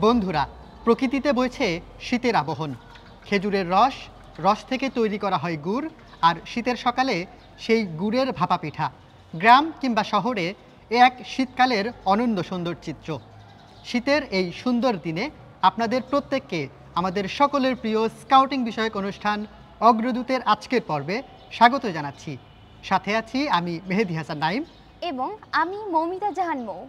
বন্ধুরা, প্রকৃতিতে বইছে শীতের আবহন। খেজুরের রস, রস থেকে তৈরি করা হয় গুড়, আর শীতের সকালে সেই গুড়ের ভাপা পিঠা। গ্রাম কিংবা শহরে এক শীতকালের অনন্য সুন্দর চিত্র। শীতের এই সুন্দর দিনে আপনাদের প্রত্যেককে আমাদের সকলের প্রিয় স্কাউটিং বিষয়ক অনুষ্ঠান অগ্রদূতের আজকের পর্বে স্বাগত জানাচ্ছি। সাথে আছি আমি মেহেদি হাসান নাইম এবং আমি মৌমিতা জাহান মৌ।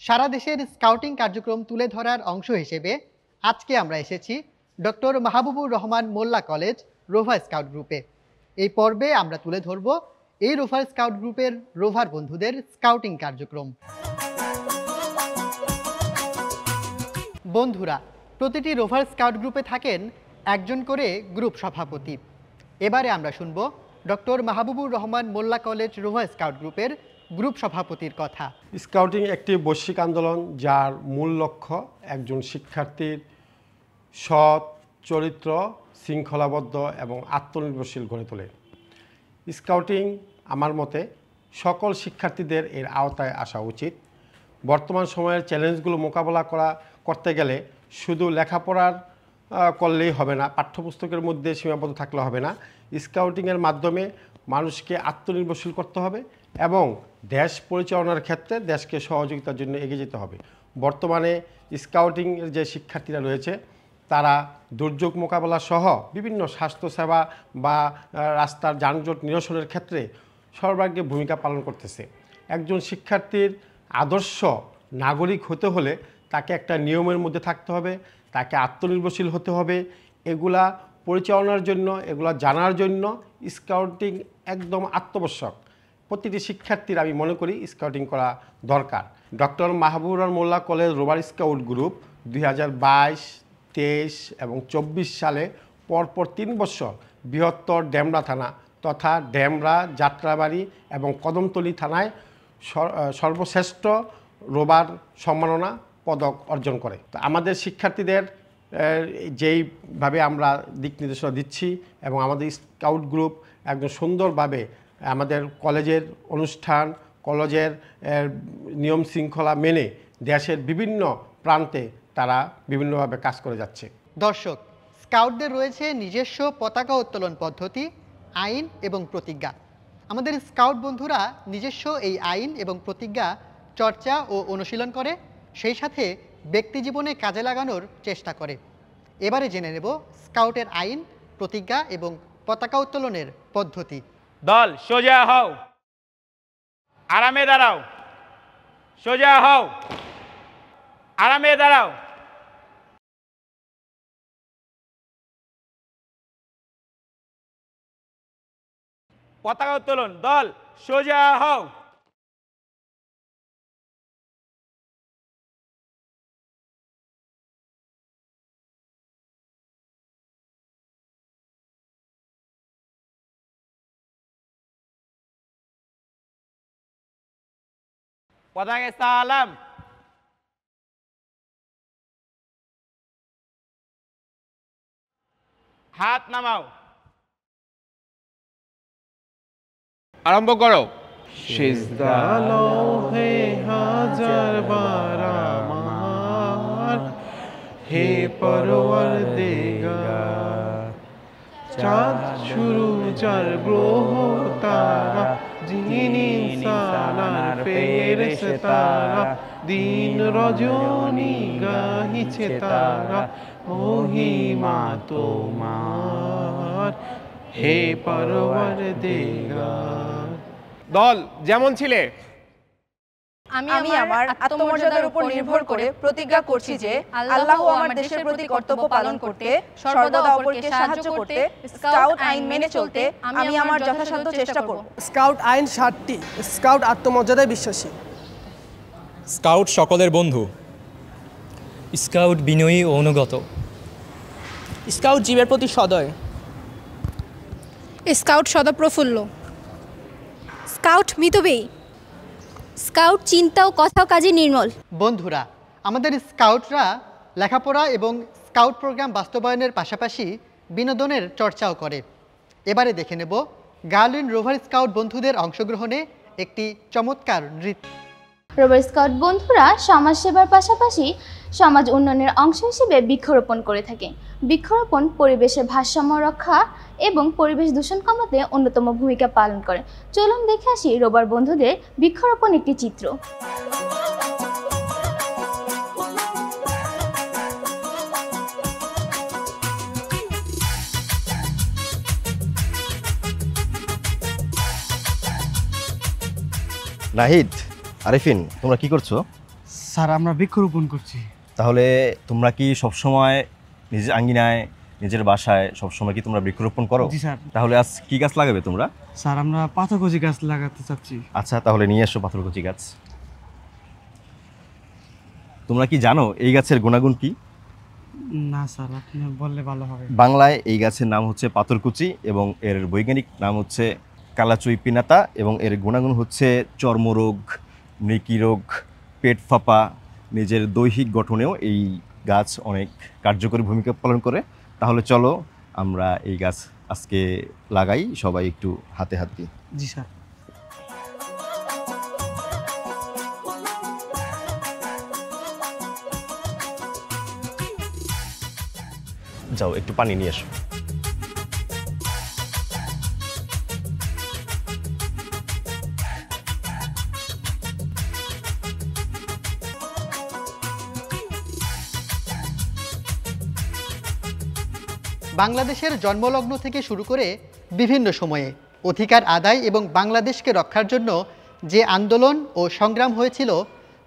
সারা দেশের স্কাউটিং কার্যক্রম তুলে ধরার অংশ হিসেবে আজকে আমরা এসেছি ডক্টর মাহবুবুর রহমান মোল্লা কলেজ রোভার স্কাউট গ্রুপে। এই পর্বে আমরা তুলে ধরব এই রোভার স্কাউট গ্রুপের রোভার বন্ধুদের স্কাউটিং কার্যক্রম। বন্ধুরা, প্রতিটি রোভার স্কাউট গ্রুপে থাকেন একজন করে গ্রুপ সভাপতি। এবারে আমরা শুনব ডক্টর মাহবুবুর রহমান মোল্লা কলেজ রোভার স্কাউট গ্রুপের গ্রুপ সভাপতির কথা। স্কাউটিং একটি বৈশ্বিক আন্দোলন, যার মূল লক্ষ্য একজন শিক্ষার্থীর সৎ চরিত্র, শৃঙ্খলাবদ্ধ এবং আত্মনির্ভরশীল গড়ে তোলে। স্কাউটিং আমার মতে সকল শিক্ষার্থীদের এর আওতায় আসা উচিত। বর্তমান সময়ের চ্যালেঞ্জগুলো মোকাবেলা করতে গেলে শুধু লেখাপড়ার করলেই হবে না, পাঠ্যপুস্তকের মধ্যে সীমাবদ্ধ থাকলে হবে না। স্কাউটিংয়ের মাধ্যমে মানুষকে আত্মনির্ভরশীল করতে হবে এবং দেশ পরিচালনার ক্ষেত্রে দেশকে সহযোগিতার জন্য এগিয়ে যেতে হবে। বর্তমানে স্কাউটিংয়ের যে শিক্ষার্থীরা রয়েছে তারা দুর্যোগ মোকাবেলা সহ বিভিন্ন স্বাস্থ্যসেবা বা রাস্তার যানজট নিরসনের ক্ষেত্রে সর্বাগ্রে ভূমিকা পালন করতেছে। একজন শিক্ষার্থীর আদর্শ নাগরিক হতে হলে তাকে একটা নিয়মের মধ্যে থাকতে হবে, তাকে আত্মনির্ভরশীল হতে হবে। এগুলা পরিচালনার জন্য, এগুলা জানার জন্য স্কাউটিং একদম আত্মবশ্যক। প্রতিটি শিক্ষার্থীর আমি মনে করি স্কাউটিং করা দরকার। ডক্টর মাহবুবুর রহমান মোল্লা কলেজ রোভার স্কাউট গ্রুপ 2022, 23 এবং 24 সালে পরপর 3 বছর বৃহত্তর ডেমরা থানা তথা ডেমরা, যাত্রাবাড়ি এবং কদমতলী থানায় সর্বশ্রেষ্ঠ রোভার সম্মাননা পদক অর্জন করে। তো আমাদের শিক্ষার্থীদের যেইভাবে আমরা দিক নির্দেশনা দিচ্ছি এবং আমাদের স্কাউট গ্রুপ একদম সুন্দরভাবে আমাদের কলেজের অনুষ্ঠান, কলেজের নিয়ম শৃঙ্খলা মেনে দেশের বিভিন্ন প্রান্তে তারা বিভিন্নভাবে কাজ করে যাচ্ছে। দর্শক, স্কাউটদের রয়েছে নিজস্ব পতাকা উত্তোলন পদ্ধতি, আইন এবং প্রতিজ্ঞা। আমাদের স্কাউট বন্ধুরা নিজস্ব এই আইন এবং প্রতিজ্ঞা চর্চা ও অনুশীলন করে, সেই সাথে ব্যক্তি জীবনে কাজে লাগানোর চেষ্টা করে। এবারে জেনে নেব স্কাউটের আইন, প্রতিজ্ঞা এবং পতাকা উত্তোলনের পদ্ধতি। দল সোজা হও, আরামে দাঁড়াও। সোজা হও, আরামে দাঁড়াও। পতাকা উত্তোলন। দল সোজা হও। পতাকায় সালাম। হাত নামাও। আরম্ভ করো। সিজদা লৌহে হাজার বার আমার, হে পরওয়ারদিগার। চাঁদ শুরু চার গ্রহ তারা, জিন ইনসান আর ফেরেশতারা, দিন রজনী গাহিছে তারা, মহিমা তোমার, হে পরওয়ারদিগার। দল যেমন ছিলে। আমি আমার আত্মমর্যাদার উপর নির্ভর করে প্রতিজ্ঞা করছি যে আল্লাহ ও আমার দেশের প্রতি কর্তব্য পালন করতে, সর্বদা অপরকে সাহায্য করতে, স্কাউট আইন মেনে চলতে আমি আমার যথাসাধ্য চেষ্টা করব। স্কাউট আইন 7টি। স্কাউট আত্মমর্যাদায় বিশ্বাসী। স্কাউট সকলের বন্ধু। স্কাউট বিনয়ী ও অনুগত। স্কাউট জীবের প্রতি সদয়। স্কাউট সদাপ্রফুল্ল। স্কাউট মিতব্যয়ী। স্কাউট চিন্তা ও কথা কাজে নির্মল। বন্ধুরা, আমাদের স্কাউটরা লেখাপড়া এবং স্কাউট প্রোগ্রাম বাস্তবায়নের পাশাপাশি বিনোদনের চর্চাও করে। এবারে দেখে নেব গার্লুইন রোভার স্কাউট বন্ধুদের অংশগ্রহণে একটি চমৎকার নৃত্য। রোভার স্কাউট বন্ধুরা সমাজ সেবার পাশাপাশি সমাজ উন্নয়নের অংশ হিসেবে বৃক্ষরোপণ করে থাকে। বৃক্ষরোপণ পরিবেশের ভারসাম্য রক্ষা এবং পরিবেশ দূষণ কমাতে অন্যতম ভূমিকা পালন করে। চলুন দেখে আসি রোভার বন্ধুদের বৃক্ষরোপণ একটি চিত্র। নাহিদ, আরিফিন, তোমরা কি করছো? স্যার আমরা বৃক্ষরোপণ করছি। তাহলে তোমরা কি সবসময় নিজের আঙ্গিনায় নিজের বাসায় সবসময় কি তোমরা বৃক্ষরোপণ করো? জি স্যার। তাহলে আজ কি গাছ লাগাবে তোমরা? স্যার আমরা পাথরকুচি গাছ লাগাতে চাচ্ছি। আচ্ছা, তাহলে নিয়ে এসো পাথরকুচি গাছ। তোমরা কি জানো এই গাছের গুণাগুণ কি? না স্যার, আপনি বললে ভালো হবে। বাংলায় এই গাছের নাম হচ্ছে পাথরকুচি এবং এর বৈজ্ঞানিক নাম হচ্ছে কালাচুই পিনাতা এবং এর গুণাগুণ হচ্ছে চর্মরোগ, মৃগীরোগ, পেট ফাঁপা, নিজের দৈহিক গঠনেও এই গাছ অনেক কার্যকরী ভূমিকা পালন করে। তাহলে চলো আমরা এই গাছ আজকে লাগাই, সবাই একটু হাতে হাত দিয়ে। জি স্যার। যাও একটু পানি নিয়ে এসো। বাংলাদেশের জন্মলগ্ন থেকে শুরু করে বিভিন্ন সময়ে অধিকার আদায় এবং বাংলাদেশকে রক্ষার জন্য যে আন্দোলন ও সংগ্রাম হয়েছিল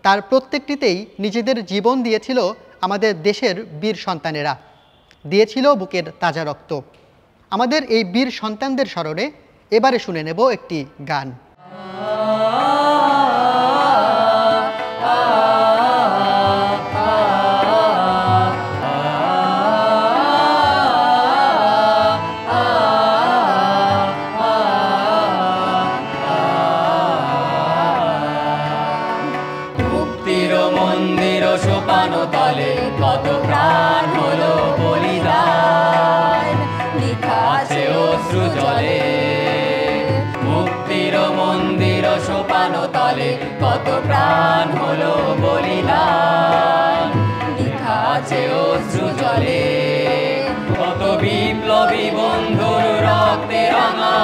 তার প্রত্যেকটিতেই নিজেদের জীবন দিয়েছিল আমাদের দেশের বীর সন্তানেরা, দিয়েছিল বুকের তাজা রক্ত। আমাদের এই বীর সন্তানদের স্মরণে এবারে শুনে নেব একটি গান। কত প্রাণ হলো বলিদান, লেখা আছে অশ্রু জলে। মুক্তির মন্দির সোপানো তলে কত প্রাণ হলো বলিদান, লেখা আছে অশ্রু জলে। কত বিপ্লবী বন্ধুর রক্তে রাঙা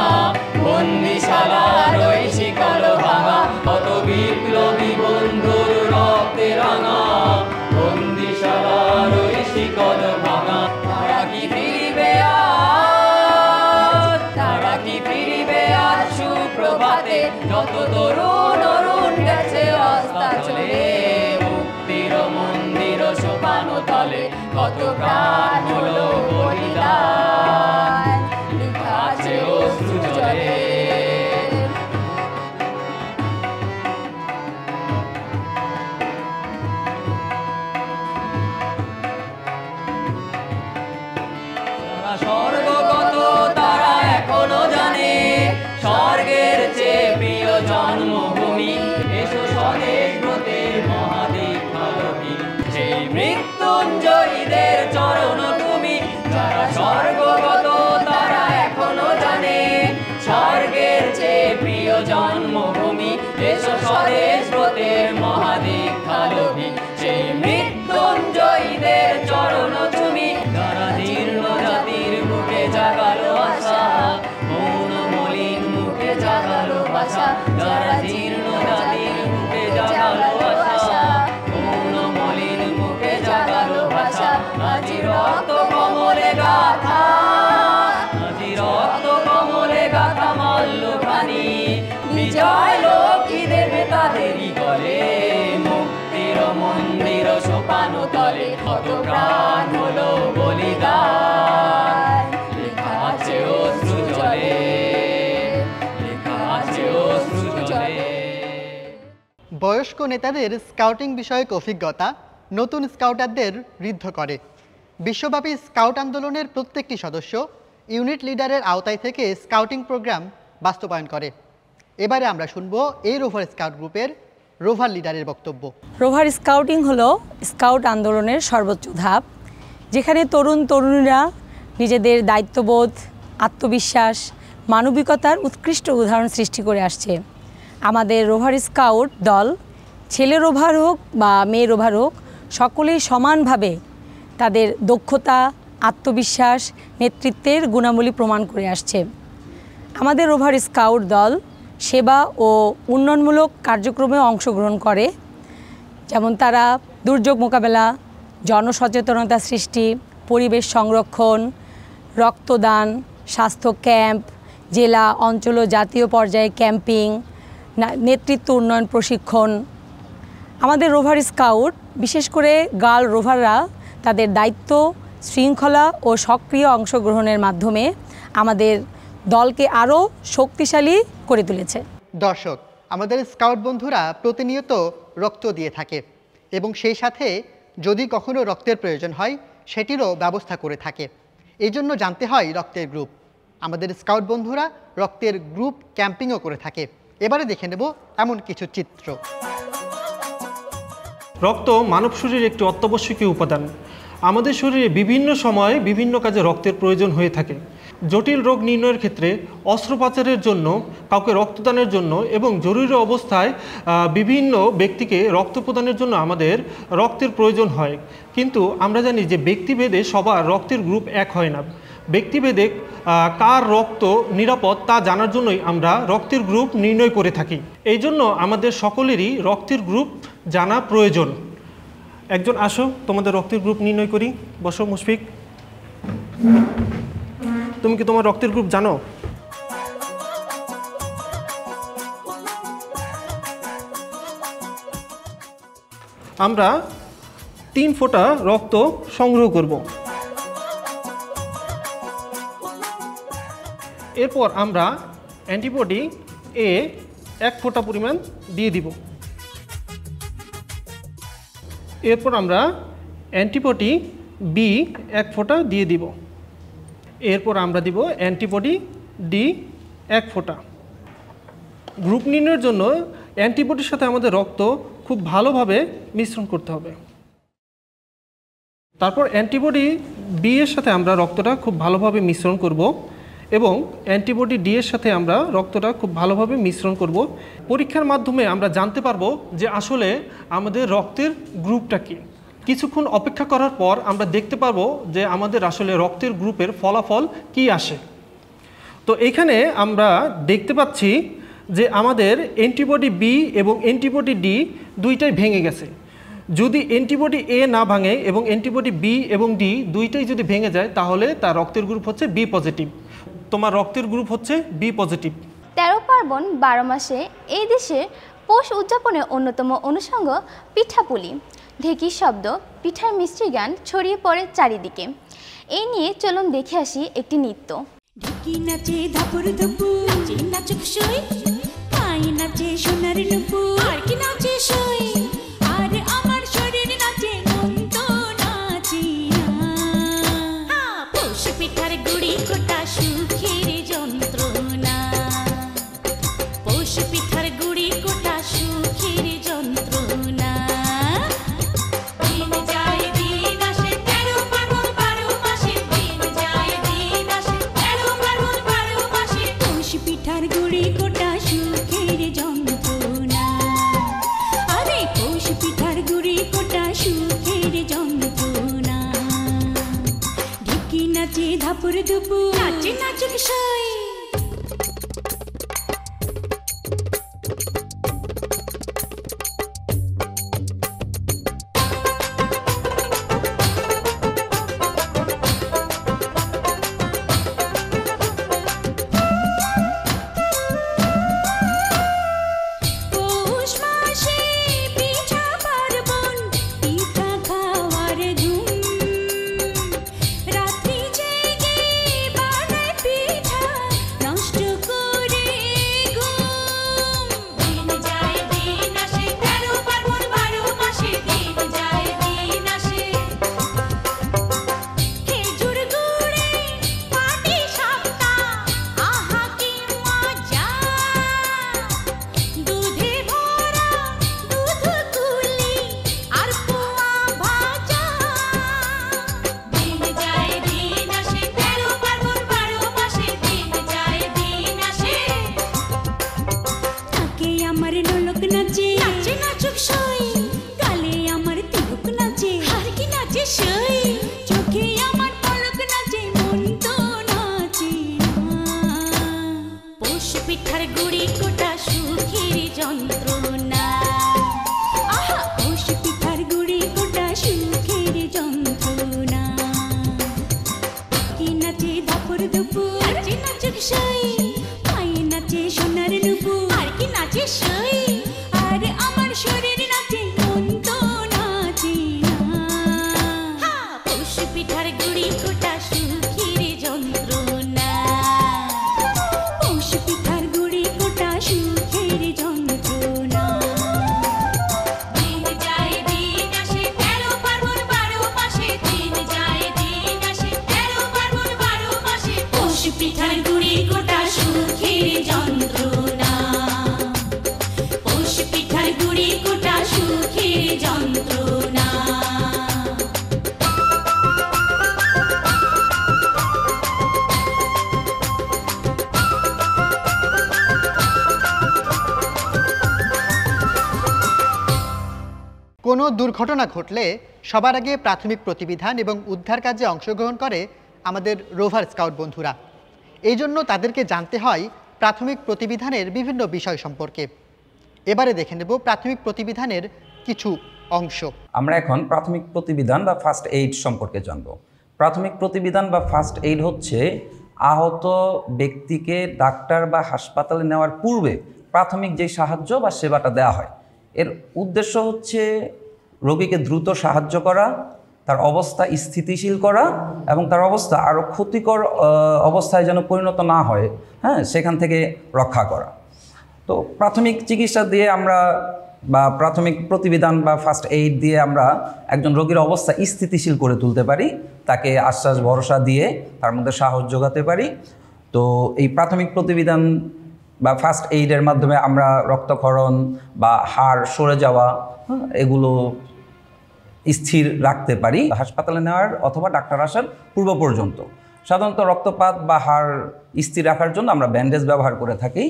বন্দিশালার ওই শিকল ভাঙা, কত বিপ্লবী বন্ধুর রক্তে রাঙা বন্দিশালার ওই শিকল ভাঙা। তারা কি ফিরিবে আজ, তারা কি ফিরিবে আজ সুপ্রভাতে, যত তরুণ অরুণ গেছে অস্তাচলে। মুক্তির মন্দির সোপানো তলে কত প্রাণ হলো বলিদান, লেখা আছে অশ্রু জলে। স্বর্গগত তারা এখনো জানে স্বর্গের চেয়ে প্রিয় জন্মভূমি, এসো স্বদেশ ব্রতের মহাদীক্ষালোকী, সেই মৃত্যুঞ্জয়ীদের চরণ তুমি। যারা স্বর্গগত তারা এখনো জানে স্বর্গের চেয়ে প্রিয় জন্মভূমি, এসো স্বদেশ ব্রতের মহাদীক্ষালোকী, সেই মৃত্যুঞ্জয়ীদের চরণ তুমি। যারা জীর্ণ জাতির বুকে জাগালো আশা, মৌন মলিন মুখে জাগালো ভাষা। যারা জীর্ণ জাতির বুকে জাগালো আশা, মৌন মলিন মুখে জাগালো ভাষা। আজি রক্ত কমলে গাথা, আজি রক্ত কমলে গাথা মল্লখানি, বিজয় লক্ষ্মী দেবে তাদেরই গলে। মুক্তির মন্দির সোপানো তলে কত প্রাণ হলো বলিদান, লেখা আছে অশ্রু জলে, লেখা আছে অশ্রু জলে। বয়স্ক নেতাদের স্কাউটিং বিষয়ক অভিজ্ঞতা নতুন স্কাউটারদের ঋদ্ধ করে। বিশ্বব্যাপী স্কাউট আন্দোলনের প্রত্যেকটি সদস্য ইউনিট লিডারের আওতায় থেকে স্কাউটিং প্রোগ্রাম বাস্তবায়ন করে। এবারে আমরা শুনব এই রোভার স্কাউট গ্রুপের রোভার লিডারের বক্তব্য। রোভার স্কাউটিং হলো স্কাউট আন্দোলনের সর্বোচ্চ ধাপ, যেখানে তরুণ তরুণীরা নিজেদের দায়িত্ববোধ, আত্মবিশ্বাস, মানবিকতার উৎকৃষ্ট উদাহরণ সৃষ্টি করে আসছে। আমাদের রোভার স্কাউট দল ছেলের ওভার হোক বা মেয়ের ওভার হোক, সকলেই সমানভাবে তাদের দক্ষতা, আত্মবিশ্বাস, নেতৃত্বের গুণাবলী প্রমাণ করে আসছে। আমাদের ওভার স্কাউট দল সেবা ও উন্নয়নমূলক কার্যক্রমে অংশগ্রহণ করে, যেমন তারা দুর্যোগ মোকাবেলা, জনসচেতনতা সৃষ্টি, পরিবেশ সংরক্ষণ, রক্তদান, স্বাস্থ্য ক্যাম্প, জেলা, অঞ্চল ও জাতীয় পর্যায়ে ক্যাম্পিং, নেতৃত্ব উন্নয়ন প্রশিক্ষণ। আমাদের রোভার স্কাউট, বিশেষ করে গার্ল রোভাররা তাদের দায়িত্ব, শৃঙ্খলা ও সক্রিয় অংশগ্রহণের মাধ্যমে আমাদের দলকে আরও শক্তিশালী করে তুলেছে। দর্শক, আমাদের স্কাউট বন্ধুরা প্রতিনিয়ত রক্ত দিয়ে থাকে এবং সেই সাথে যদি কখনো রক্তের প্রয়োজন হয় সেটিরও ব্যবস্থা করে থাকে। এই জন্য জানতে হয় রক্তের গ্রুপ। আমাদের স্কাউট বন্ধুরা রক্তের গ্রুপ ক্যাম্পিংও করে থাকে। এবারে দেখে নেব এমন কিছু চিত্র। রক্ত মানব শরীরের একটি অত্যাবশ্যকীয় উপাদান। আমাদের শরীরে বিভিন্ন সময়ে বিভিন্ন কাজে রক্তের প্রয়োজন হয়ে থাকে। জটিল রোগ নির্ণয়ের ক্ষেত্রে, অস্ত্রোপচারের জন্য, কাউকে রক্তদানের জন্য এবং জরুরি অবস্থায় বিভিন্ন ব্যক্তিকে রক্ত প্রদানের জন্য আমাদের রক্তের প্রয়োজন হয়। কিন্তু আমরা জানি যে ব্যক্তিভেদে সবার রক্তের গ্রুপ এক হয় না। ব্যক্তিভেদে কার রক্ত নিরাপদ তা জানার জন্যই আমরা রক্তের গ্রুপ নির্ণয় করে থাকি। এই জন্য আমাদের সকলেরই রক্তের গ্রুপ জানা প্রয়োজন। একজন আসো, তোমাদের রক্তের গ্রুপ নির্ণয় করি। বসো মুশফিক, তুমি কি তোমার রক্তের গ্রুপ জানো? আমরা 3 ফোঁটা রক্ত সংগ্রহ করব। এরপর আমরা অ্যান্টিবডি এ 1 ফোঁটা পরিমাণ দিয়ে দিব। এরপর আমরা অ্যান্টিবডি বি 1 ফোঁটা দিয়ে দিব। এরপর আমরা দিব অ্যান্টিবডি ডি 1 ফোঁটা। গ্রুপ নির্ণয়ের জন্য অ্যান্টিবডির সাথে আমাদের রক্ত খুব ভালোভাবে মিশ্রণ করতে হবে। তারপর অ্যান্টিবডি বি এর সাথে আমরা রক্তটা খুব ভালোভাবে মিশ্রণ করব এবং অ্যান্টিবডি ডি এর সাথে আমরা রক্তটা খুব ভালোভাবে মিশ্রণ করব। পরীক্ষার মাধ্যমে আমরা জানতে পারবো যে আসলে আমাদের রক্তের গ্রুপটা কী। কিছুক্ষণ অপেক্ষা করার পর আমরা দেখতে পারবো যে আমাদের আসলে রক্তের গ্রুপের ফলাফল কি আসে। তো এখানে আমরা দেখতে পাচ্ছি যে আমাদের অ্যান্টিবডি বি এবং অ্যান্টিবডি ডি দুইটাই ভেঙে গেছে। যদি অ্যান্টিবডি এ না ভাঙে এবং অ্যান্টিবডি বি এবং ডি দুইটাই যদি ভেঙে যায় তাহলে তার রক্তের গ্রুপ হচ্ছে বি পজিটিভ। তোমার রক্তের গ্রুপ হচ্ছে বি পজিটিভ। 13 পার্বণ 12 মাসে এই দেশে পৌষ উদযাপনের অন্যতম অনুষঙ্গ পিঠাপুলি। ঢেঁকির শব্দ, পিঠার মিষ্টি গান ছড়িয়ে পড়ে চারিদিকে। এই নিয়ে চলুন দেখে আসি একটি নৃত্য। ঢেঁকি নাচে ধাপুর ধুপুর, নাচে নাচুক সই, পাই নাচে সোনার নুপুর, আর কি নাচে সই, আর আমার শরীর নাচে মন তো নাচি না। পৌষ পিঠার গুড়ি কোটা সুখের যন্ত্রণা, পৌষ পিঠার গুড়ি কোটা সুখের যন্ত্রণা। দিন যায় দিন আসে 13 পার্বণ 12 মাসে, দিন যায় দিন আসে 13 পার্বণ 12 মাসে। পৌষ পিঠার গুড়ি কোটা সুখের যন্ত্রণা, আরে পৌষ পিঠার গুড়ি কোটা সুখের যন্ত্রণা। ঢেঁকি নাচে ধাপুর ধুপুর, নাচে নাচুক সই। পৌষ মাসে পিঠা পার্বণ, পিঠা খাওয়ার ধুম, রাত্রি জেগে বানায় পিঠা, পৌষ পিঠার গুড়ি কোটা সুখের যন্ত্রণা আহা পৌষ পিঠার গুড়ি কোটা সুখের যন্ত্রণা কি নাচে দাপুর দুপুর নাচে নাচুক সই পায়ে নাচে সোনার নুপুর আর কি নাচে সই আর আমার শরীর নাচে মন তো নাচে না পৌষ পিঠার গুড়ি কোটা সুখের যন্ত্রণা পৌষ পিঠার গুড়ি কোটা সুখের যন্ত্রণা দিন যায় দিন আসে 13 পার্বণ 12 মাসে দিন যায় দিন আসে 13 পার্বণ 12 মাসে পৌষ পিঠার গুড়ি কোটা সুখের যন্ত্রণা পৌষ পিঠার গুড়ি কোটা সুখের যন্ত্রণা কোনো দুর্ঘটনা ঘটলে সবার আগে প্রাথমিক প্রতিবিধান এবং উদ্ধার কাজে অংশগ্রহণ করে আমাদের রোভার স্কাউট বন্ধুরা। এই জন্য তাদেরকে জানতে হয় প্রাথমিক প্রতিবিধানের বিভিন্ন বিষয় সম্পর্কে। এবারে দেখে নেব প্রাথমিক প্রতিবিধানের কিছু অংশ। আমরা এখন প্রাথমিক প্রতিবিধান বা ফার্স্ট এইড সম্পর্কে জানব। প্রাথমিক প্রতিবিধান বা ফার্স্ট এইড হচ্ছে আহত ব্যক্তিকে ডাক্তার বা হাসপাতালে নেওয়ার পূর্বে প্রাথমিক যে সাহায্য বা সেবাটা দেওয়া হয়। এর উদ্দেশ্য হচ্ছে রোগীকে দ্রুত সাহায্য করা, তার অবস্থা স্থিতিশীল করা এবং তার অবস্থা আরও ক্ষতিকর অবস্থায় যেন পরিণত না হয়, হ্যাঁ, সেখান থেকে রক্ষা করা। তো প্রাথমিক চিকিৎসা দিয়ে আমরা বা প্রাথমিক প্রতিবিধান বা ফার্স্ট এইড দিয়ে আমরা একজন রোগীর অবস্থা স্থিতিশীল করে তুলতে পারি, তাকে আশ্বাস ভরসা দিয়ে তার মধ্যে সাহস যোগাতে পারি। তো এই প্রাথমিক প্রতিবিধান বা ফার্স্ট এইডের মাধ্যমে আমরা রক্তক্ষরণ বা হাড় সরে যাওয়া এগুলো স্থির রাখতে পারি হাসপাতালে নেওয়ার অথবা ডাক্তার আসার পূর্ব পর্যন্ত। সাধারণত রক্তপাত বা হাড় স্থির রাখার জন্য আমরা ব্যান্ডেজ ব্যবহার করে থাকি।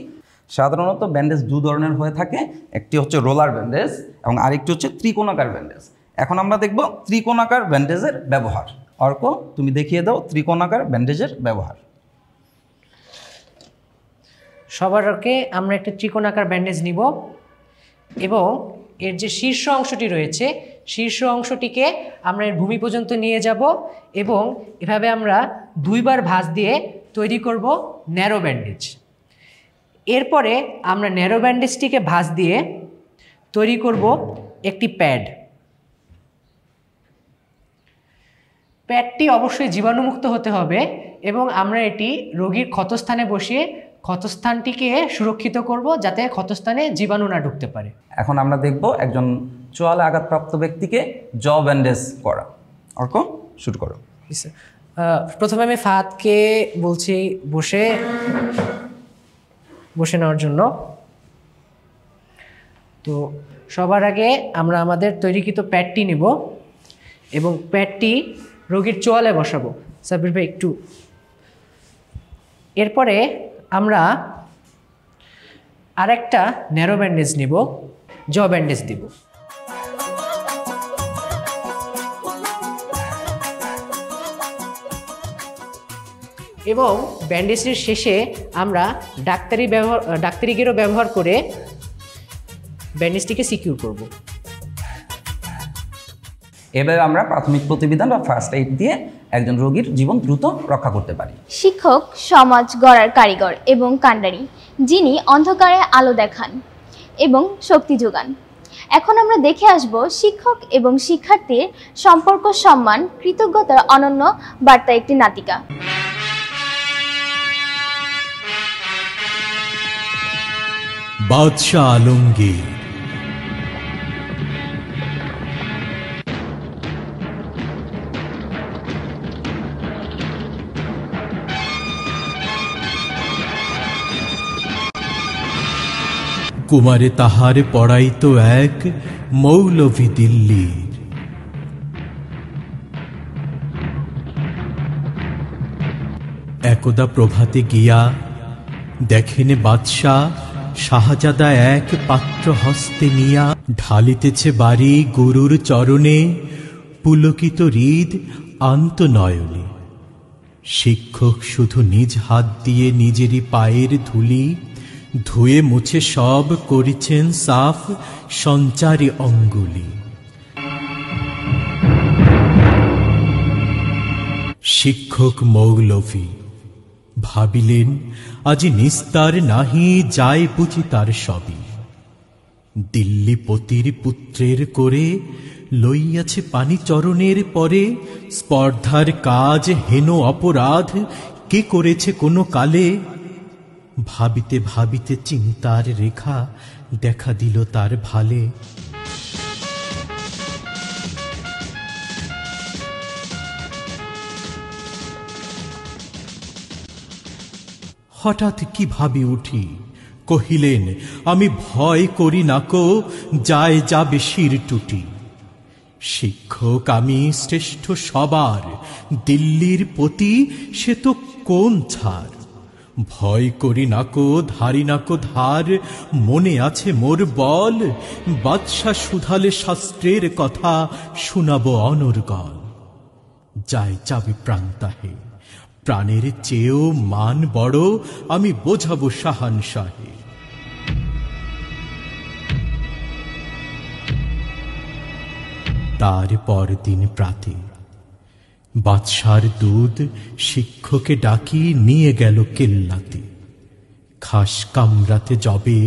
সাধারণত ব্যান্ডেজ দু ধরনের হয়ে থাকে, একটি হচ্ছে রোলার ব্যান্ডেজ এবং আরেকটি হচ্ছে ত্রিকোণাকার ব্যান্ডেজ। এখন আমরা দেখব ত্রিকোণাকার ব্যান্ডেজের ব্যবহার। অর্ক, তুমি দেখিয়ে দাও ত্রিকোণাকার ব্যান্ডেজের ব্যবহার। সবার আগে আমরা একটা ত্রিকোণাকার ব্যান্ডেজ নিব এবং এর যে শীর্ষ অংশটি রয়েছে শীর্ষ অংশটিকে আমরা এর ভূমি পর্যন্ত নিয়ে যাব এবং এভাবে আমরা দুইবার ভাঁজ দিয়ে তৈরি করব ন্যারো ব্যান্ডেজ। এরপরে আমরা ন্যারো ব্যান্ডেজটিকে ভাঁজ দিয়ে তৈরি করব একটি প্যাড। প্যাডটি অবশ্যই জীবাণুমুক্ত হতে হবে এবং আমরা এটি রোগীর ক্ষতস্থানে বসিয়ে ক্ষতস্থানটিকে সুরক্ষিত করব যাতে ক্ষতস্থানে জীবাণু না ঢুকতে পারে। এখন আমরা দেখব একজন চোয়ালে আঘাতপ্রাপ্ত ব্যক্তিকে জ ব্যান্ডেজ করা। অর্ক, শুরু করো। প্রথমে আমি ফাহাদকে বলছি বসে নেওয়ার জন্য। তো সবার আগে আমরা আমাদের তৈরিকৃত প্যাডটি নেব এবং প্যাডটি রোগীর চোয়ালে বসাবো। সাব্বির ভাই একটু। এরপরে আমরা আরেকটা ন্যারো ব্যান্ডেজ নিব, জ ব্যান্ডেজ দিব। এবং ব্যান্ডেজের শেষে আমরা ডাক্তারি গেরো ব্যবহার করে ব্যান্ডেজটিকে সিকিউর করব। এভাবে আমরা প্রাথমিক প্রতিবিধান বা ফার্স্ট এইড দিয়ে একজন রোগীর জীবন দ্রুত রক্ষা করতে পারি। শিক্ষক সমাজ গড়ার কারিগর এবং কাণ্ডারি, যিনি অন্ধকারে আলো দেখান এবং শক্তি যোগান। এখন আমরা দেখে আসব শিক্ষক এবং শিক্ষার্থীর সম্পর্ক, সম্মান, কৃতজ্ঞতার অনন্য বার্তা একটি নাটিকা। বাদশাহ আলমগীর। কুমারে তাহারে পড়াইতো এক মৌলভী দিল্লির। একদা প্রভাতে গিয়া দেখেনে বাদশাহ শাহজাদা এক পাত্র হস্তে নিয়া ঢালিতেছে বাড়ি গুরুর চরণে পুলকিত হৃদ আন্ত নয়নে। শিক্ষক শুধু নিজ হাত দিয়ে নিজেরই পায়ের ধুলি ধুয়ে মুছে সব করেছেন সাফ সঞ্চারী অঙ্গুলি। শিক্ষক মৌলভী ভাবিলেন আজি নিস্তার নাহি যায় বুঝি তার সবই। দিল্লীপতির পুত্রের করে লইয়াছে পানি চরণের পরে, স্পর্ধার কাজ হেন অপরাধ কে করেছে কোনো কালে। ভাবিতে ভাবিতে চিন্তার রেখা দেখা দিল তার ভালে। হঠাৎ কি ভাবি উঠি, কহিলেন আমি ভয় করি নাকো, যায় যাবে শির টুটি। শিক্ষক আমি শ্রেষ্ঠ সবার, দিল্লির পতি সে তো কোন ছাড়। ভয় করি নাকো ধারি নাকো ধার, মনে আছে মোর বল। বাদশা শুধালে শাস্ত্রের কথা, শোনাবো অনর্গল। যায় যাবে প্রান্তাহে, প্রাণের চেয়েও মান বড়, আমি বোঝাবো শাহানশাহে। তার পরদিন প্রাতে বাদশার দুধ শিক্ষকে ডাকি নিয়ে গেল কেল্লাতে। খাস কামরাতে যবে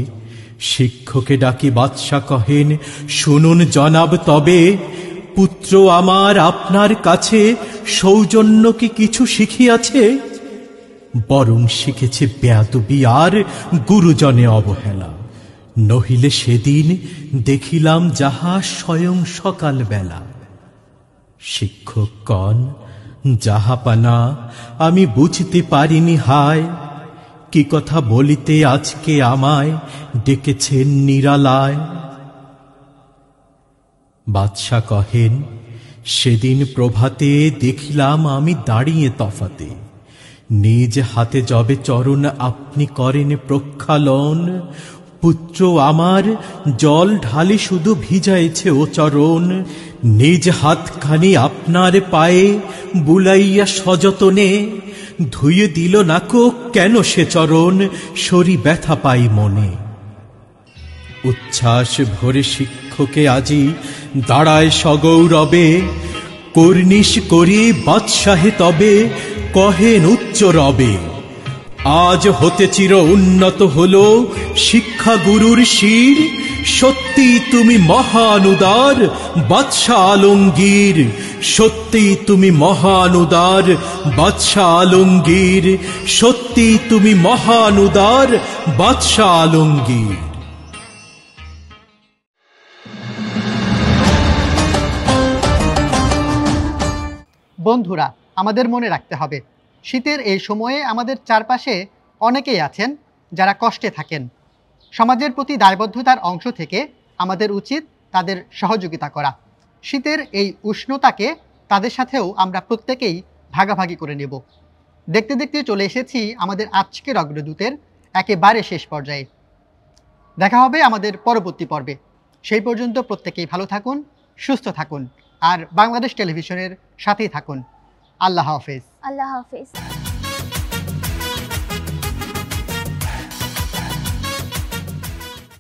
শিক্ষকে ডাকি বাদশা কহেন, শুনুন জনাব তবে, পুত্র আমার আপনার কাছে সৌজন্য কি কিছু শিখিয়াছে? বরং শিখেছে বেয়াদবি আর গুরুজনে অবহেলা। নহিলে সেদিন দেখিলাম যাহা স্বয়ং সকাল বেলা। শিক্ষক কন, জাহাপানা আমি বুঝতে পারিনি হায়, কি কথা বলিতে আজকে আমায় ডেকেছেন নিরালায়। বাদশা কহেন, সেদিন প্রভাতে দেখিলাম আমি দাঁড়িয়ে তফাতে। নিজ হাতে যবে চরণ আপনি করেন প্রক্ষালন, পুত্র আমার জল ঢালি শুধু ভিজাইছে ও চরণ। নিজ হাতখানি আপনার পায়ে বুলাইয়া সযতনে, ধুয়ে দিল নাকো কেন সে চরণ, শরী ব্যথা পাই মনে। উচ্ছ্বাস ভরে শিক্ষকে আজি দাঁড়ায় সগৌরবে, কর্নিশ করি বাদশাহে তবে কহেন উচ্চ রবে। আজ হতে চির উন্নত হলো শিক্ষা গুরুর শির, সত্যি তুমি মহানুদার বাদশা আলমগীর। সত্যি তুমি মহানুদার বাদশা আলমগীর। সত্যি তুমি মহানুদার বাদশা আলমগীর। বন্ধুরা, আমাদের মনে রাখতে হবে, শীতের এই সময়ে আমাদের চারপাশে অনেকেই আছেন যারা কষ্টে থাকেন। সমাজের প্রতি দায়বদ্ধতার অংশ থেকে আমাদের উচিত তাদের সহযোগিতা করা। শীতের এই উষ্ণতাকে তাদের সাথেও আমরা প্রত্যেকেই ভাগাভাগি করে নেব। দেখতে দেখতে চলে এসেছি আমাদের আজকের অগ্রদূতের একেবারে শেষ পর্যায়ে। দেখা হবে আমাদের পরবর্তী পর্বে। সেই পর্যন্ত প্রত্যেকেই ভালো থাকুন, সুস্থ থাকুন আর বাংলাদেশ টেলিভিশনের সাথেই থাকুন। আল্লাহ হাফেজ। আল্লাহ হাফেজ।